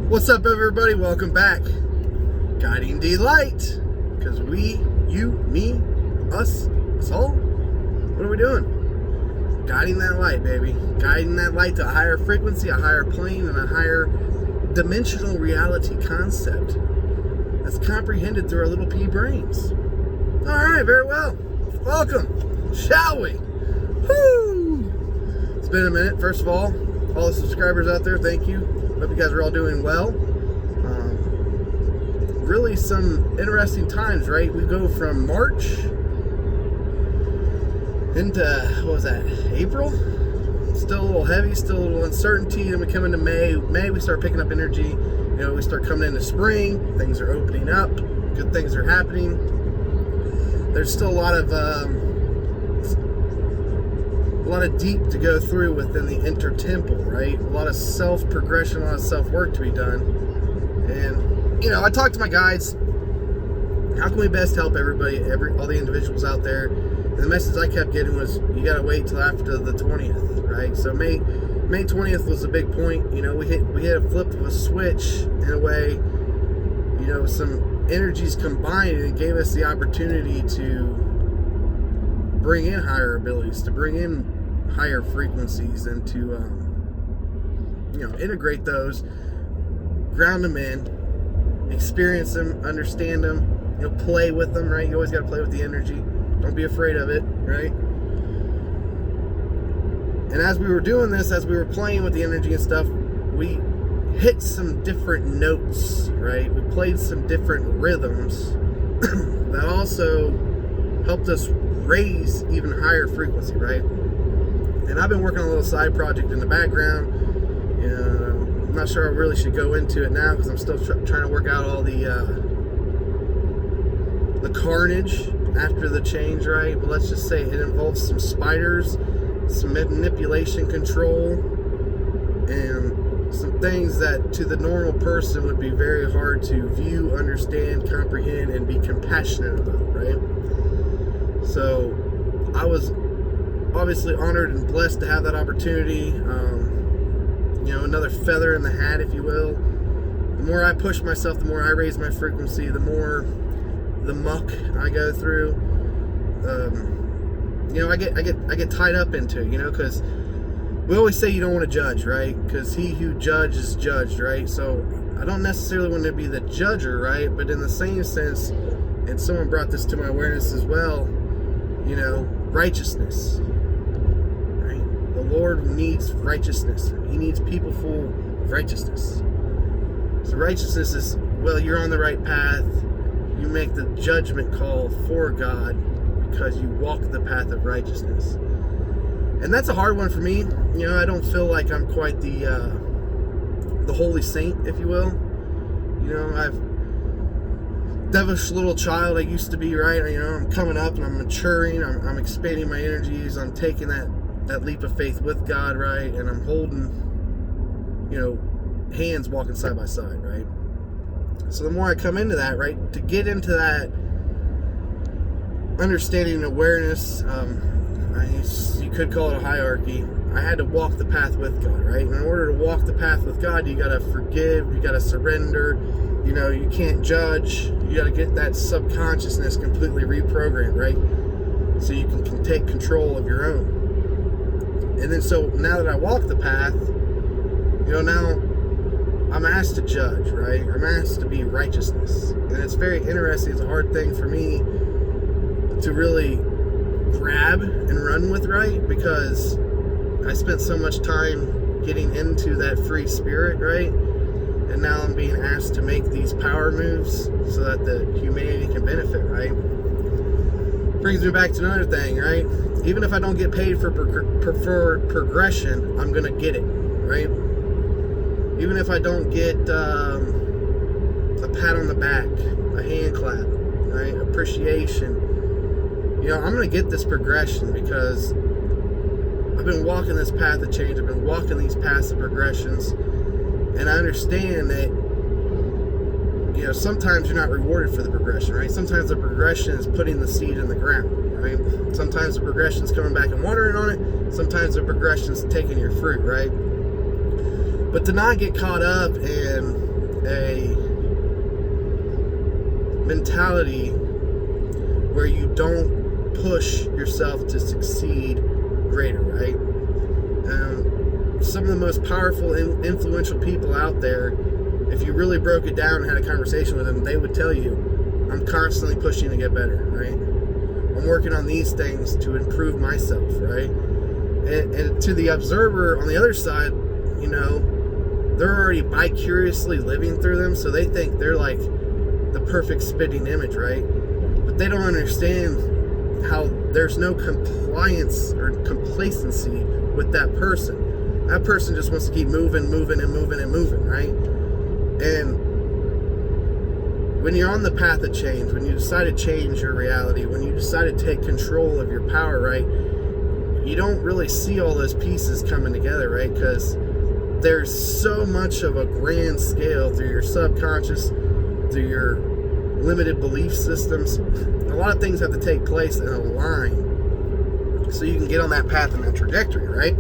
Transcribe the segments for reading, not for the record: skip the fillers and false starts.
What's up, everybody? Welcome back. Guiding the light. Because we, you, me, us all, what are we doing? Guiding that light, baby. Guiding that light to a higher frequency, a higher plane, and a higher dimensional reality concept that's comprehended through our little pea brains. Alright, very well. Welcome. Shall we? Woo! It's been a minute. First of all the subscribers out there, thank you. Hope you guys are all doing well. Really some interesting times, right? We go from March into, what was that, April? Still a little heavy, still a little uncertainty. Then we come into May. May, we start picking up energy. You know, we start coming into spring. Things are opening up. Good things are happening. There's still a lot of deep to go through within the intertemple, right? A lot of self-progression, a lot of self-work to be done. And, you know, I talked to my guides. How can we best help everybody, all the individuals out there? And the message I kept getting was, you got to wait till after the 20th, right? So May 20th was a big point. You know, we hit a flip of a switch in a way. You know, some energies combined, and it gave us the opportunity to bring in higher abilities, to bring in higher frequencies, and to you know, integrate those, ground them in, experience them, understand them, you know, play with them, right? You always got to play with the energy. Don't be afraid of it, right? And as we were doing this, as we were playing with the energy and stuff, we hit some different notes, right? We played some different rhythms that also helped us raise even higher frequency, right? And I've been working on a little side project in the background. You know, I'm not sure I really should go into it now because I'm still trying to work out all the carnage after the change, right? But let's just say it involves some spiders, some manipulation control, and some things that to the normal person would be very hard to view, understand, comprehend, and be compassionate about, right? So I was obviously honored and blessed to have that opportunity. You know, another feather in the hat, if you will. The more I push myself, the more I raise my frequency, the more the muck I go through. You know, I get tied up into it, you know, because we always say you don't want to judge, right? Because he who judges is judged, right? So I don't necessarily want to be the judger, right? But in the same sense, and someone brought this to my awareness as well, you know, righteousness, right? The Lord needs righteousness. He needs people full of righteousness. So righteousness is, well, you're on the right path. You make the judgment call for God because you walk the path of righteousness. And that's a hard one for me. You know, I don't feel like I'm quite the holy saint, if you will. You know, I've devilish little child I used to be, right? You know, I'm coming up and I'm maturing. I'm expanding my energies. I'm taking that leap of faith with God, right? And I'm holding, you know, hands walking side by side, right? So the more I come into that, right, to get into that understanding and awareness, you could call it a hierarchy. I had to walk the path with God, right? And in order to walk the path with God, you got to forgive, you got to surrender. You know, you can't judge. You got to get that subconsciousness completely reprogrammed, right? So you can take control of your own. And then so now that I walk the path, you know, now I'm asked to judge, right? I'm asked to be righteousness. And it's very interesting. It's a hard thing for me to really grab and run with, right? Because I spent so much time getting into that free spirit, right? And now I'm being asked to make these power moves so that the humanity can benefit, right? Brings me back to another thing, right? Even if I don't get paid for progression, I'm going to get it, right? Even if I don't get a pat on the back, a hand clap, right? Appreciation. You know, I'm going to get this progression because I've been walking this path of change. I've been walking these paths of progressions. And I understand that, you know, sometimes you're not rewarded for the progression, right? Sometimes the progression is putting the seed in the ground, right? Sometimes the progression is coming back and watering on it. Sometimes the progression is taking your fruit, right? But to not get caught up in a mentality where you don't push yourself to succeed greater, right? Some of the most powerful and influential people out there, if you really broke it down and had a conversation with them, they would tell you, I'm constantly pushing to get better, right? I'm working on these things to improve myself, right? And to the observer on the other side, you know, they're already vicariously living through them, so they think they're like the perfect spitting image, right? But they don't understand how there's no compliance or complacency with that person. That person just wants to keep moving, right? And when you're on the path of change, when you decide to change your reality, when you decide to take control of your power, right, you don't really see all those pieces coming together, right? Because there's so much of a grand scale through your subconscious, through your limited belief systems. A lot of things have to take place and align so you can get on that path and that trajectory, right?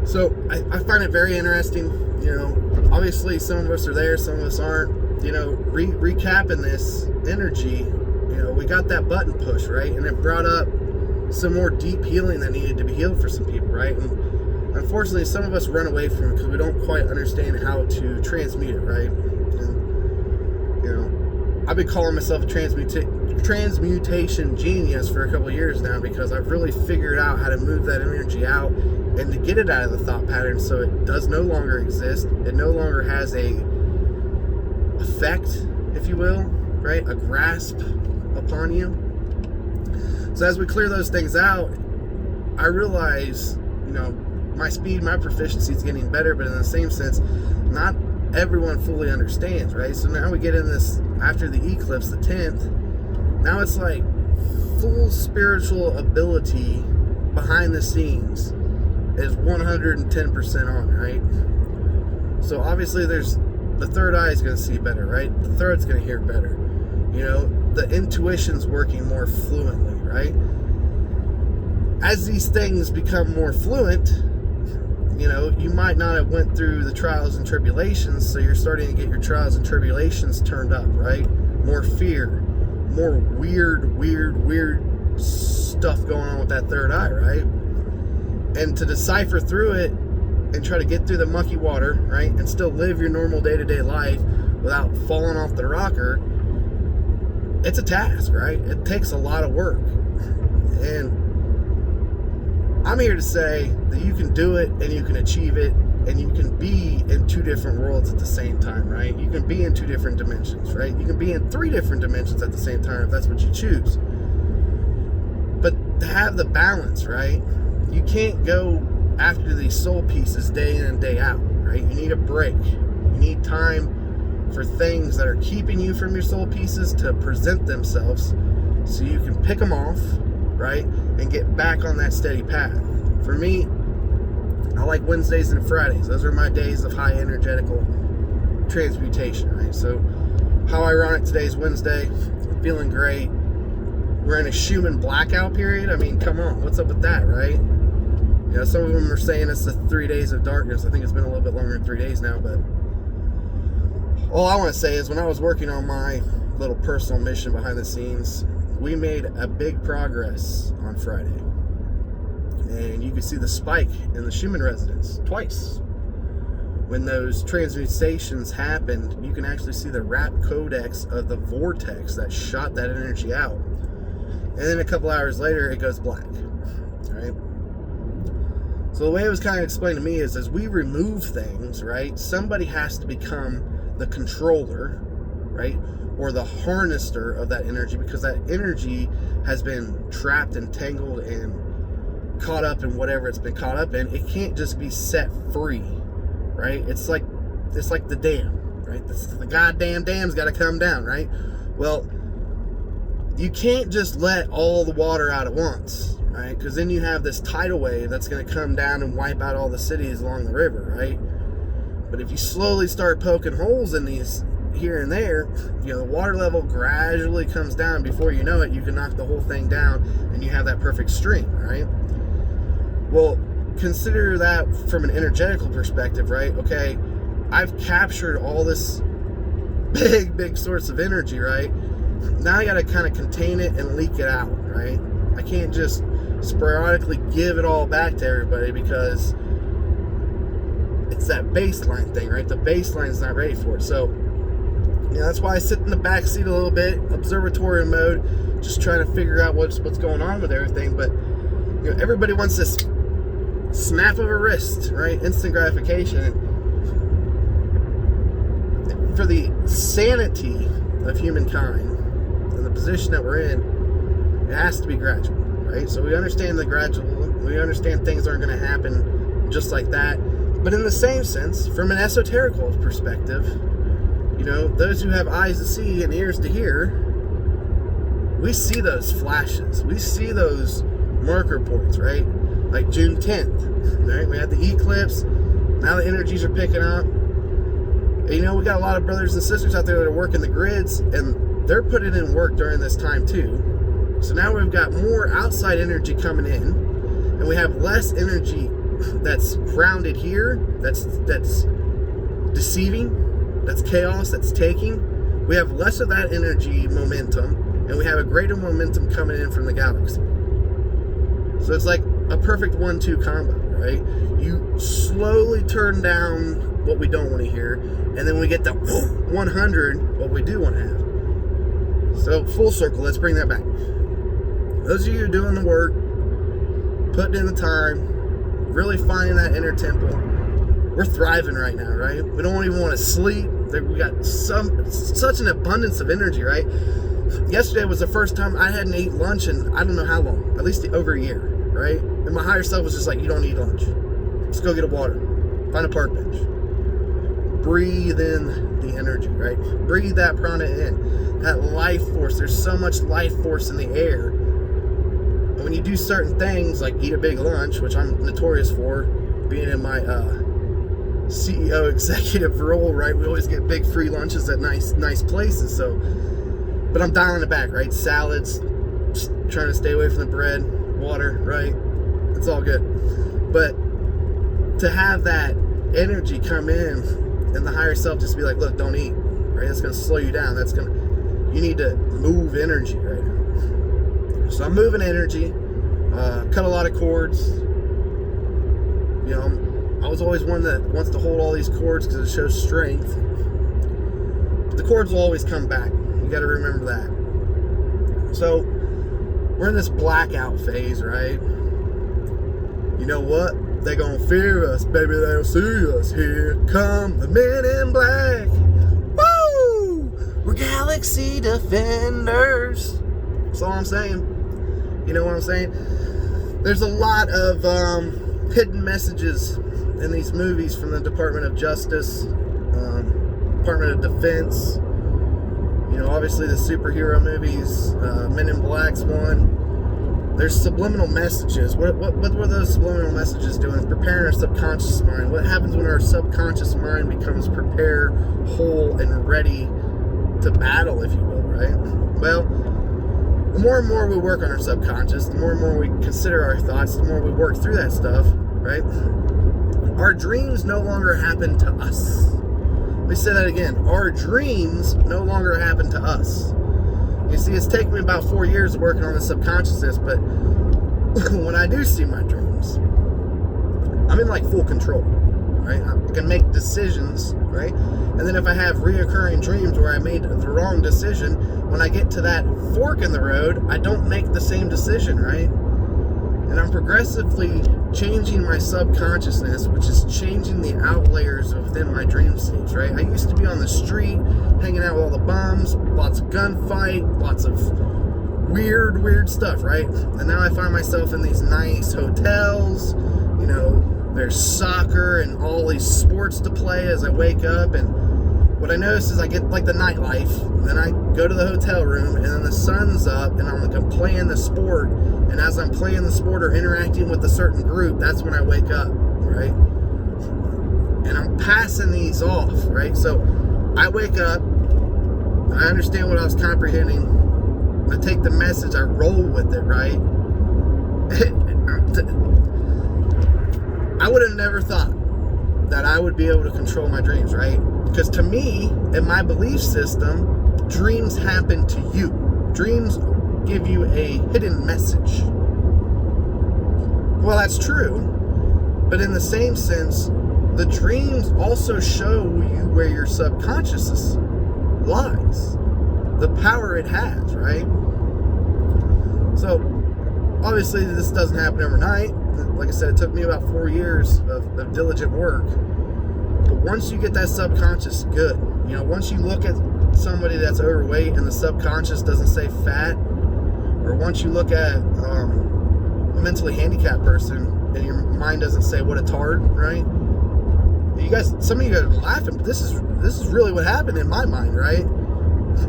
So I find it very interesting. You know, obviously some of us are there, some of us aren't. You know, recapping this energy, you know, we got that button push, right? And it brought up some more deep healing that needed to be healed for some people, right? And unfortunately, some of us run away from it because we don't quite understand how to transmute it, right? And, you know, I've been calling myself a transmutation genius for a couple of years now because I've really figured out how to move that energy out and to get it out of the thought pattern so it does no longer exist. It no longer has a effect, if you will, right? A grasp upon you. So as we clear those things out, I realize, you know, my speed, my proficiency is getting better, but in the same sense, not everyone fully understands, right? So now we get in this, after the eclipse, the 10th, now it's like full spiritual ability behind the scenes is 110% on, right? So obviously there's, the third eye is going to see better, right? The third's going to hear better. You know, the intuition's working more fluently, right? As these things become more fluent, you know, you might not have went through the trials and tribulations, so you're starting to get your trials and tribulations turned up, right? More fear, more weird stuff going on with that third eye, right? And to decipher through it and try to get through the mucky water, right, and still live your normal day-to-day life without falling off the rocker, it's a task, right? It takes a lot of work. And I'm here to say that you can do it and you can achieve it and you can be in two different worlds at the same time, right? You can be in two different dimensions, right? You can be in three different dimensions at the same time if that's what you choose. But to have the balance, right? You can't go after these soul pieces day in and day out, right? You need a break. You need time for things that are keeping you from your soul pieces to present themselves so you can pick them off, right? And get back on that steady path. For me, I like Wednesdays and Fridays. Those are my days of high energetical transmutation, right? So how ironic, today's Wednesday. I'm feeling great. We're in a Schumann blackout period. I mean, come on, what's up with that, right? You know, some of them are saying it's the 3 days of darkness. I think it's been a little bit longer than 3 days now, but all I want to say is when I was working on my little personal mission behind the scenes, we made a big progress on Friday. And you could see the spike in the Schumann resonance twice. When those transmutations happened, you can actually see the rap codex of the vortex that shot that energy out. And then a couple hours later, it goes black, right? So the way it was kind of explained to me is as we remove things, right, somebody has to become the controller, right, or the harnesser of that energy, because that energy has been trapped and tangled and caught up in whatever it's been caught up in. It can't just be set free, right? It's like the dam, right? The goddamn dam's got to come down, right? Well, you can't just let all the water out at once, right? Because then you have this tidal wave that's going to come down and wipe out all the cities along the river, right? But if you slowly start poking holes in these here and there, you know, the water level gradually comes down. Before you know it, you can knock the whole thing down and you have that perfect stream, right? Well, consider that from an energetical perspective, right? Okay, I've captured all this big source of energy, right? Now I got to kind of contain it and leak it out, right? I can't just sporadically give it all back to everybody, because it's that baseline thing, right? The baseline's not ready for it. So, that's why I sit in the back seat a little bit, observatory mode, just trying to figure out what's going on with everything. But everybody wants this snap of a wrist, right? Instant gratification. For the sanity of humankind and the position that we're in, it has to be gradual, right? So we understand the gradual. We understand things aren't going to happen just like that. But in the same sense, from an esoterical perspective, those who have eyes to see and ears to hear, we see those flashes. We see those marker points, right? Like June 10th, right? We had the eclipse. Now the energies are picking up. And, we got a lot of brothers and sisters out there that are working the grids, and they're putting in work during this time too. So now we've got more outside energy coming in, and we have less energy that's grounded here, that's deceiving, that's chaos, that's taking. We have less of that energy momentum, and we have a greater momentum coming in from the galaxy. So it's like a perfect 1-2 combo, right? You slowly turn down what we don't want to hear, and then we get the 100 what we do want to have. So full circle, let's bring that back. Those of you doing the work, putting in the time, really finding that inner temple, we're thriving right now, right? We don't even want to sleep. We got such an abundance of energy, right? Yesterday was the first time I hadn't eaten lunch in I don't know how long, at least over a year, right? And my higher self was just like, you don't eat lunch. Just go get a water. Find a park bench. Breathe in the energy, right? Breathe that prana in. That life force. There's so much life force in the air. And when you do certain things, like eat a big lunch, which I'm notorious for, being in my CEO executive role, right? We always get big free lunches at nice places. So, but I'm dialing it back, right? Salads, just trying to stay away from the bread, water, right? It's all good. But to have that energy come in and the higher self just be like, look, don't eat, right? That's going to slow you down. You need to move energy, right? So I'm moving energy, cut a lot of cords. I was always one that wants to hold all these cords because it shows strength. But the cords will always come back. You got to remember that. So we're in this blackout phase, right? You know what? They're gonna fear us, baby. They'll see us. Here come the men in black. Woo! We're galaxy defenders. That's all I'm saying. You know what I'm saying? There's a lot of hidden messages in these movies from the Department of Justice, Department of Defense. Obviously the superhero movies, Men in Black's one. There's subliminal messages. What were those subliminal messages doing? Preparing our subconscious mind. What happens when our subconscious mind becomes prepared, whole, and ready to battle, if you will, right? Well, the more and more we work on our subconscious, the more and more we consider our thoughts, the more we work through that stuff, right? Our dreams no longer happen to us. Let me say that again. Our dreams no longer happen to us. You see, it's taken me about 4 years of working on the subconsciousness, but when I do see my dreams, I'm in like full control, right? I can make decisions, right? And then if I have reoccurring dreams where I made the wrong decision, when I get to that fork in the road, I don't make the same decision, right? And I'm progressively changing my subconsciousness, which is changing the outlayers within my dream states, right? I used to be on the street, hanging out with all the bums, lots of gunfight, lots of weird stuff, right? And now I find myself in these nice hotels, there's soccer and all these sports to play as I wake up. And what I notice is I get like the nightlife, and then I go to the hotel room, and then the sun's up, and I'm like playing the sport. And as I'm playing the sport or interacting with a certain group, that's when I wake up, right? And I'm passing these off, right? So I wake up, I understand what I was comprehending, I take the message, I roll with it, right? I would have never thought that I would be able to control my dreams, right? Because to me, in my belief system, dreams happen to you. Dreams give you a hidden message. Well, that's true, but in the same sense, the dreams also show you where your subconscious lies, the power it has, right? So, obviously, this doesn't happen overnight. Like I said, it took me about 4 years of diligent work. But once you get that subconscious good, once you look at somebody that's overweight and the subconscious doesn't say fat, or once you look at a mentally handicapped person and your mind doesn't say what a tard, right? Some of you guys are laughing, but this is really what happened in my mind, right?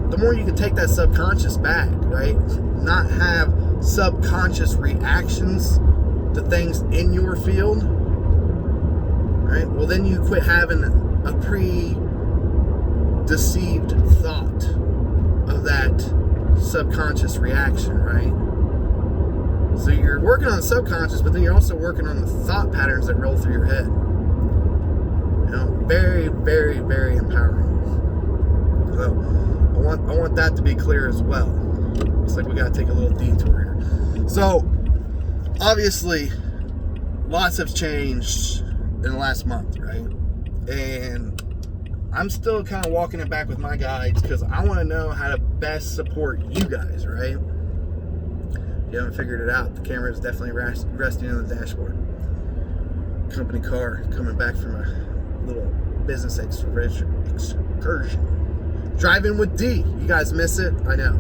The more you can take that subconscious back, right? Not have subconscious reactions to things in your field, right? Well, then you quit having a pre-deceived thought of that subconscious reaction, right? So you're working on the subconscious, but then you're also working on the thought patterns that roll through your head. Very, very, very empowering. So I want that to be clear as well. Looks like we got to take a little detour here. So obviously, lots have changed in the last month, right? And I'm still kind of walking it back with my guides because I want to know how to best support you guys, right? If you haven't figured it out, the camera is definitely resting on the dashboard. Company car coming back from a little business excursion. Driving with D. You guys miss it? I know.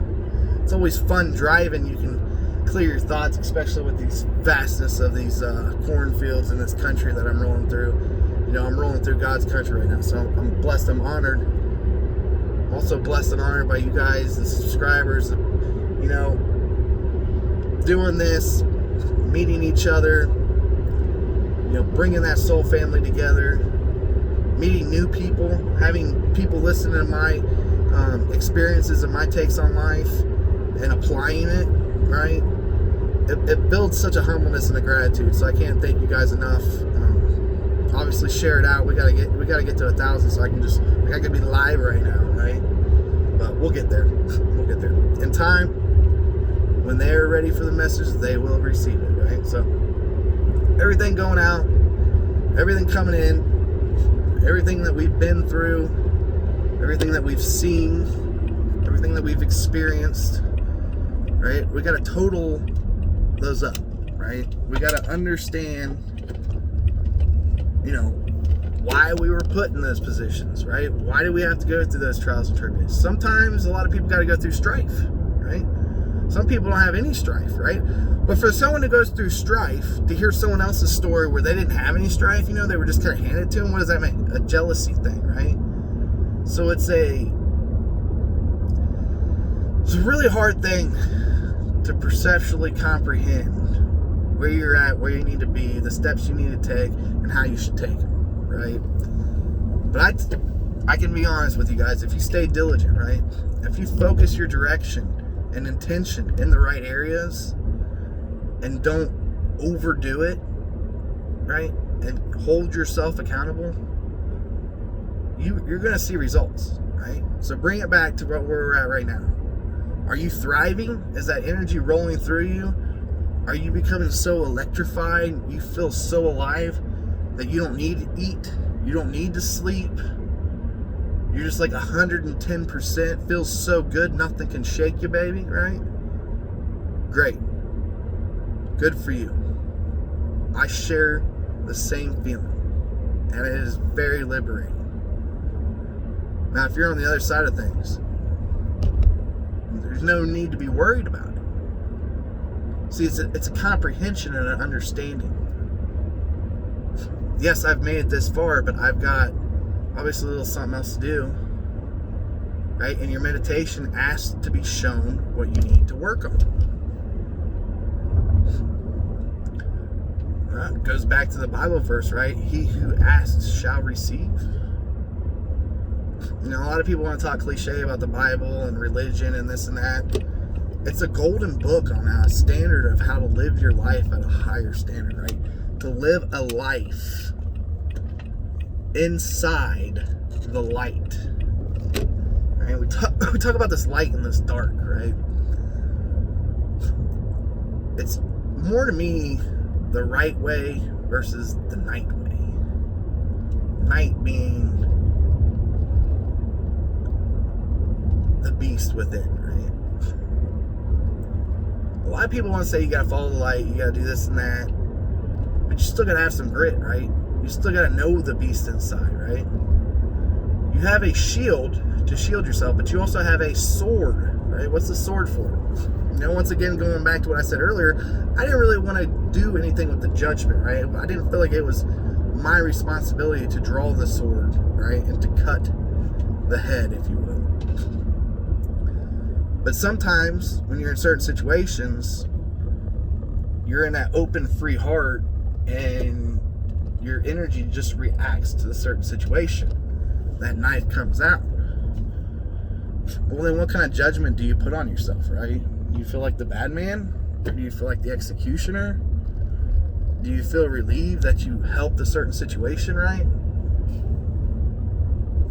It's always fun driving. You can clear your thoughts, especially with these vastness of these cornfields in this country that I'm rolling through. I'm rolling through God's country right now, so I'm blessed. I'm honored. I'm also blessed and honored by you guys, the subscribers. Doing this, meeting each other, bringing that soul family together, meeting new people, having people listen to my experiences and my takes on life and applying it, right? It builds such a humbleness and a gratitude. So I can't thank you guys enough. Obviously, share it out. We gotta get to 1,000, so I can be live right now, right? But we'll get there. We'll get there in time. When they're ready for the message, they will receive it, right? So everything going out, everything coming in, everything that we've been through, everything that we've seen, everything that we've experienced, right? We got to total those up, right? We got to understand, why we were put in those positions, right? Why do we have to go through those trials and tribulations? Sometimes a lot of people got to go through strife, right? Some people don't have any strife, right? But for someone who goes through strife, to hear someone else's story where they didn't have any strife, they were just kind of handed to them, what does that mean? A jealousy thing, right? So it's a really hard thing to perceptually comprehend where you're at, where you need to be, the steps you need to take, and how you should take them, right? But I can be honest with you guys, if you stay diligent, right? If you focus your direction and intention in the right areas and don't overdo it, right? And hold yourself accountable, you're going to see results, right? So bring it back to where we're at right now. Are you thriving? Is that energy rolling through you? Are you becoming so electrified? You feel so alive that you don't need to eat. You don't need to sleep. You're just like 110%. Feels so good. Nothing can shake you, baby, right? Great. Good for you. I share the same feeling. And it is very liberating. Now, if you're on the other side of things, there's no need to be worried about it. See, it's a comprehension and an understanding. Yes, I've made it this far, but I've got obviously a little something else to do, right? And your meditation asks to be shown what you need to work on. It goes back to the Bible verse, right? He who asks shall receive. A lot of people want to talk cliche about the Bible and religion and this and that. It's a golden book on a standard of how to live your life at a higher standard, right? To live a life inside the light. Right? We talk about this light and this dark, right? It's more to me the right way versus the night way. Night being the beast within, right? A lot of people want to say you gotta follow the light, you gotta do this and that, but you still gotta have some grit, right? You still gotta know the beast inside, right? You have a shield to shield yourself, but you also have a sword, right? What's the sword for? You know, once again, going back to what I said earlier, I didn't really want to do anything with the judgment, right? I didn't feel like it was my responsibility to draw the sword, right? And to cut the head, if you will. But sometimes when you're in certain situations, you're in that open, free heart, and your energy just reacts to the certain situation. That knife comes out. Well, then what kind of judgment do you put on yourself, right? Do you feel like the bad man? Or do you feel like the executioner? Do you feel relieved that you helped a certain situation, right?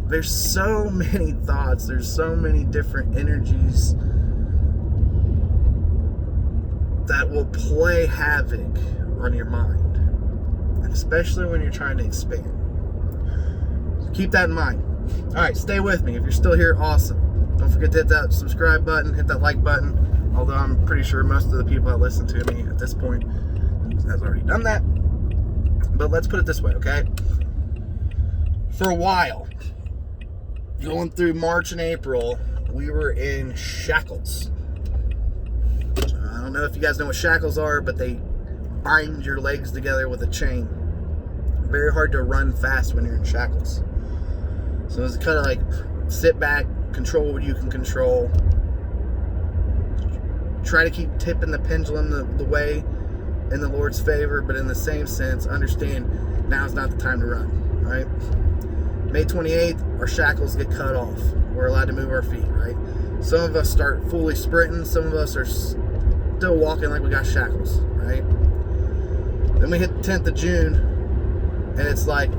There's so many thoughts, there's so many different energies that will play havoc on your mind, and especially when you're trying to expand. So keep that in mind. All right, stay with me. If you're still here, awesome. Don't forget to hit that subscribe button, hit that like button, although I'm pretty sure most of the people that listen to me at this point has already done that. But let's put it this way, okay? For a while, going through March and April, we were in shackles. I don't know if you guys know what shackles are, but they bind your legs together with a chain. Very hard to run fast when you're in shackles. So it's kind of like sit back, control what you can control. Try to keep tipping the pendulum the way in the Lord's favor, but in the same sense, understand now's not the time to run, right? May 28th, our shackles get cut off. We're allowed to move our feet, right? Some of us start fully sprinting. Some of us are still walking like we got shackles, right? Then we hit the 10th of June, and it's like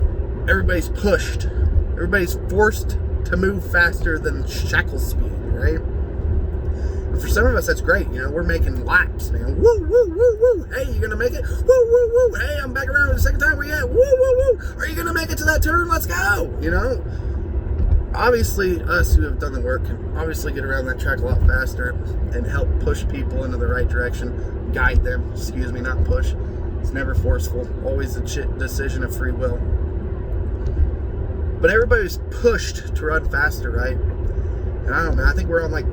everybody's pushed. Everybody's forced to move faster than shackle speed, right? And for some of us, that's great. You know, we're making laps, man. Woo, woo, woo, woo. Hey, you gonna make it? Woo, woo, woo. Hey, I'm back around for the second time. Where you at? Woo, woo, woo. Are you gonna make it to that turn? Let's go. You know? Obviously, us who have done the work can obviously get around that track a lot faster and help push people into the right direction, guide them, not push. It's never forceful, always a decision of free will. But everybody's pushed to run faster, right? And I don't know, I think we're on like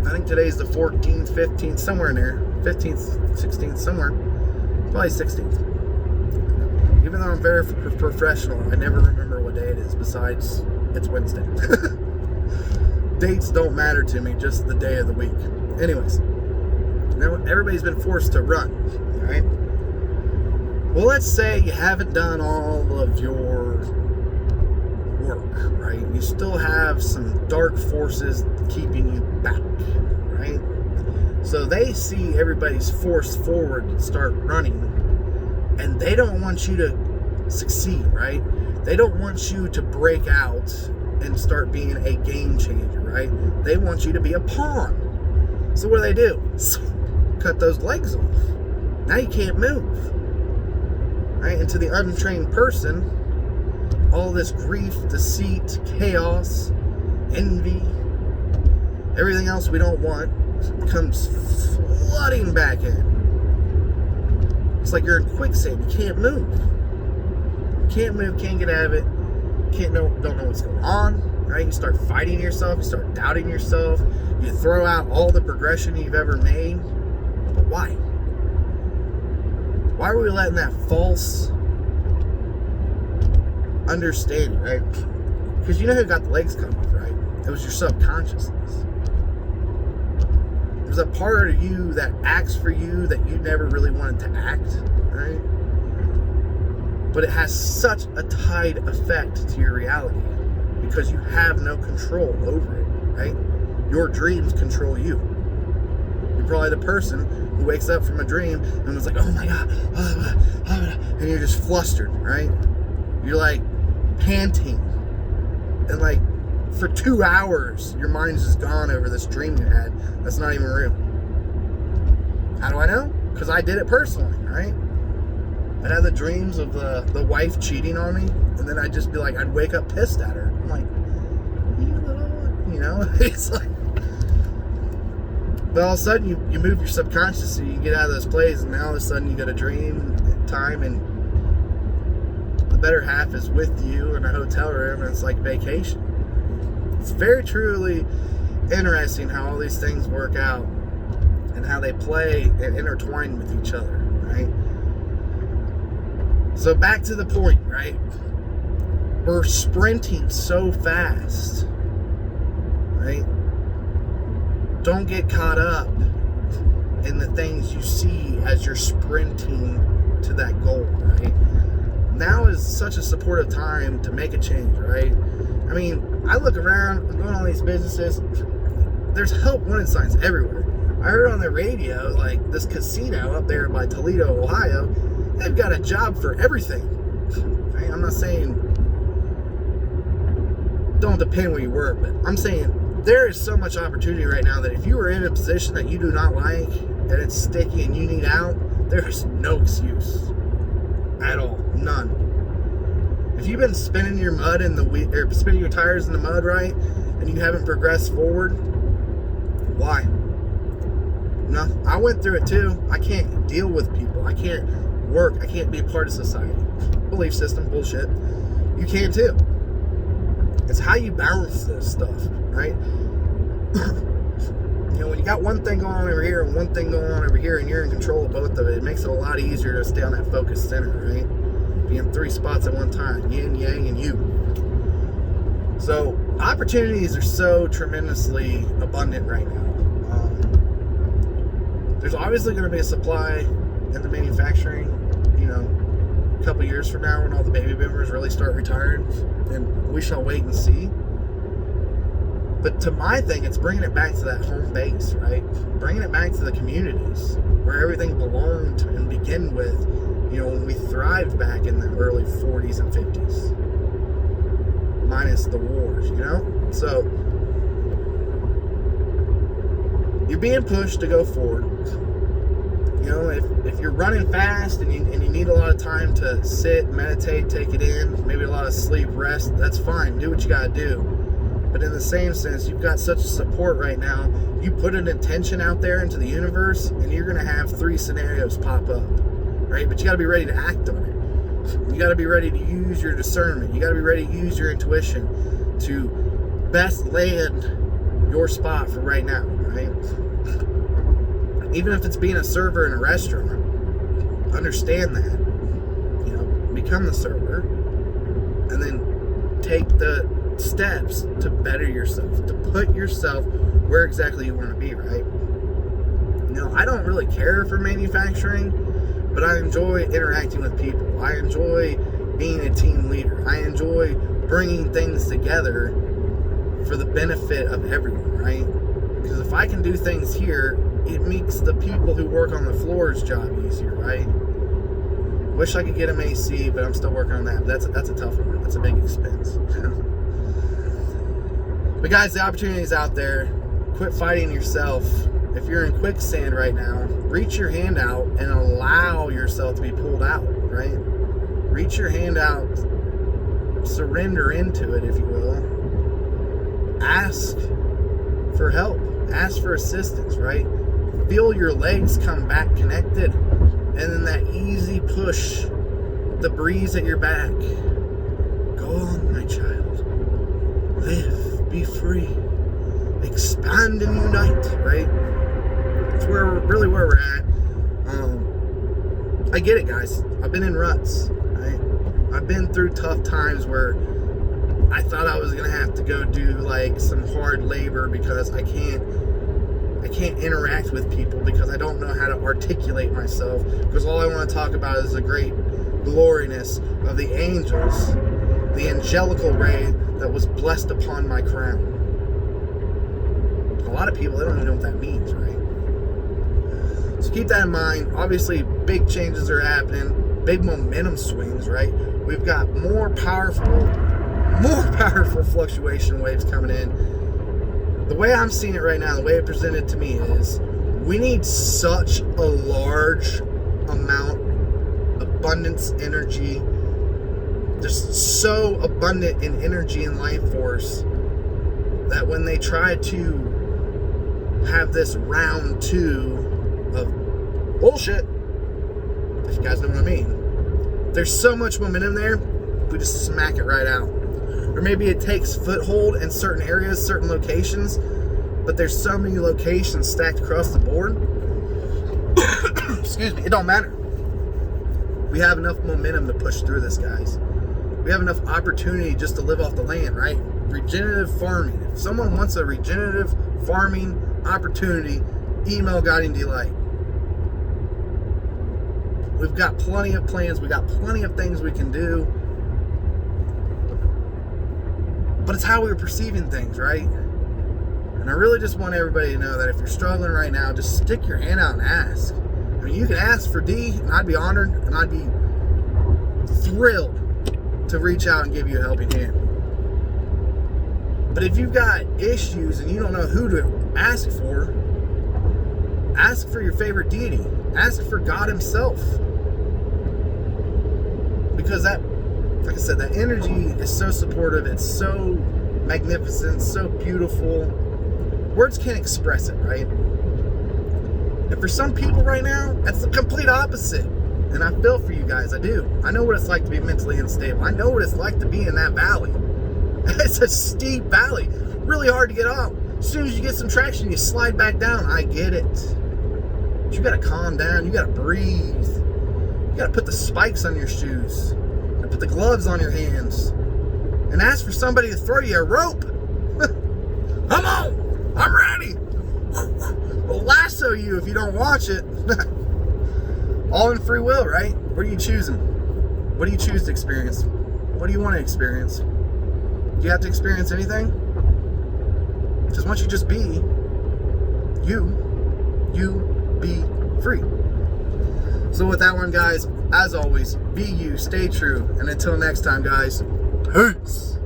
I think today's the 14th, 15th, somewhere in there. 15th, 16th, somewhere. Probably 16th. Even though I'm very professional, I never remember what day it is, besides it's Wednesday. Dates don't matter to me, just the day of the week. Anyways, now everybody's been forced to run, all right? Well, let's say you haven't done all of your work, right? You still have some dark forces keeping you back, right? So they see everybody's forced forward to start running, and they don't want you to succeed, right? They don't want you to break out and start being a game changer, right? They want you to be a pawn. So what do? Cut those legs off. Now you can't move, right? And to the untrained person, all this grief, deceit, chaos, envy, everything else we don't want comes flooding back in. It's like you're in quicksand. You can't move. Can't move, can't get out of it, don't know what's going on, right? You start fighting yourself, you start doubting yourself, you throw out all the progression you've ever made. But why? Why are we letting that false understanding, right? Because you know who got the legs cut off, right? It was your subconsciousness. There's a part of you that acts for you that you never really wanted to act, right? But it has such a tied effect to your reality because you have no control over it, right? Your dreams control you. You're probably the person who wakes up from a dream and was like, oh my God, and you're just flustered, right? You're like, panting, and like for 2 hours your mind's just gone over this dream you had that's not even real. How do I know? Because I did it personally, right? I'd have the dreams of the wife cheating on me, and then I'd just be like, I'd wake up pissed at her. I'm like, you know, it's like, but all of a sudden you move your subconscious, so you get out of those plays, and now all of a sudden you got a dream time, and the better half is with you in a hotel room, and it's like vacation. It's very truly interesting how all these things work out and how they play and intertwine with each other, right? So back to the point, right? We're sprinting so fast, right? Don't get caught up in the things you see as you're sprinting to that goal, right? Now is such a supportive time to make a change, right? I mean, I look around, I'm going to all these businesses, there's help wanted signs everywhere. I heard on the radio, like, this casino up there by Toledo, Ohio, they've got a job for everything. Right? I'm not saying don't depend where you work, but I'm saying there is so much opportunity right now that if you are in a position that you do not like and it's sticky and you need out, there's no excuse at all. None. If you've been spinning your mud in the or spinning your tires in the mud, right, and you haven't progressed forward, why? No, I went through it too. I can't deal with people. I can't work. I can't be a part of society. Belief system bullshit. You can too. It's how you balance this stuff, right? You know, when you got one thing going on over here and one thing going on over here, and you're in control of both of it, it makes it a lot easier to stay on that focused center, right? Be in 3 spots at one time, yin, yang, and you. So opportunities are so tremendously abundant right now. There's obviously going to be a supply in the manufacturing, you know, a couple years from now when all the baby boomers really start retiring, and we shall wait and see. But to my thing, it's bringing it back to that home base, right? Bringing it back to the communities where everything belonged and began with, you know, when we thrived back in the early 40s and 50s. Minus the wars, you know? So, you're being pushed to go forward. You know, if you're running fast and you need a lot of time to sit, meditate, take it in, maybe a lot of sleep, rest, that's fine. Do what you gotta do. But in the same sense, you've got such support right now. You put an intention out there into the universe, and you're gonna have 3 scenarios pop up, right? But you gotta be ready to act on it. You gotta be ready to use your discernment. You gotta be ready to use your intuition to best land your spot for right now, right? Even if it's being a server in a restaurant, understand that. You know, become the server, and then take the steps to better yourself, to put yourself where exactly you want to be, right? You know, I don't really care for manufacturing, but I enjoy interacting with people. I enjoy being a team leader. I enjoy bringing things together for the benefit of everyone, right? Because if I can do things here, it makes the people who work on the floor's job easier, right? Wish I could get them AC, but I'm still working on that. That's a tough one. That's a big expense. But guys, the opportunity is out there. Quit fighting yourself. If you're in quicksand right now, reach your hand out and allow yourself to be pulled out, right? Reach your hand out, surrender into it, if you will. Ask for help. Ask for assistance, right? Feel your legs come back connected, and then that easy push, the breeze at your back. Go on, my child. Live, be free, expand and unite, right? That's where we're at. I get it, guys. I've been in ruts, right? I've been through tough times where I thought I was gonna have to go do like some hard labor because I can't interact with people because I don't know how to articulate myself, because all I want to talk about is the great gloriness of the angels, the angelical ray that was blessed upon my crown. A lot of people, they don't even know what that means, right? So keep that in mind. Obviously, big changes are happening, big momentum swings, right? We've got more powerful more powerful fluctuation waves coming in. The way I'm seeing it right now, the way it presented to me is we need such a large amount, abundance, energy. They're so abundant in energy and life force that when they try to have this round 2 of bullshit, if you guys know what I mean, there's so much momentum there, we just smack it right out. Or maybe it takes foothold in certain areas, certain locations, but there's so many locations stacked across the board. Excuse me, it don't matter. We have enough momentum to push through this, guys. We have enough opportunity just to live off the land, right? Regenerative farming. If someone wants a regenerative farming opportunity, email Guiding Delight. We've got plenty of plans. We got plenty of things we can do. But it's how we're perceiving things, right? And I really just want everybody to know that if you're struggling right now, just stick your hand out and ask. I mean, you can ask for D, and I'd be honored, and I'd be thrilled to reach out and give you a helping hand. But if you've got issues and you don't know who to ask for your favorite deity. Ask for God himself. Because that, like I said, that energy is so supportive. It's so magnificent, so beautiful. Words can't express it, right? And for some people right now, that's the complete opposite. And I feel for you guys, I do. I know what it's like to be mentally unstable. I know what it's like to be in that valley. It's a steep valley. Really hard to get off. As soon as you get some traction, you slide back down. I get it. But you gotta calm down. You gotta breathe. You gotta put the spikes on your shoes. You gotta put the gloves on your hands. And ask for somebody to throw you a rope. Come on! I'm ready! We'll lasso you if you don't watch it. All in free will, right? What are you choosing? What do you choose to experience? What do you want to experience? Do you have to experience anything? Because once you just be, you be free. So with that one, guys, as always, be you, stay true, and until next time, guys, peace.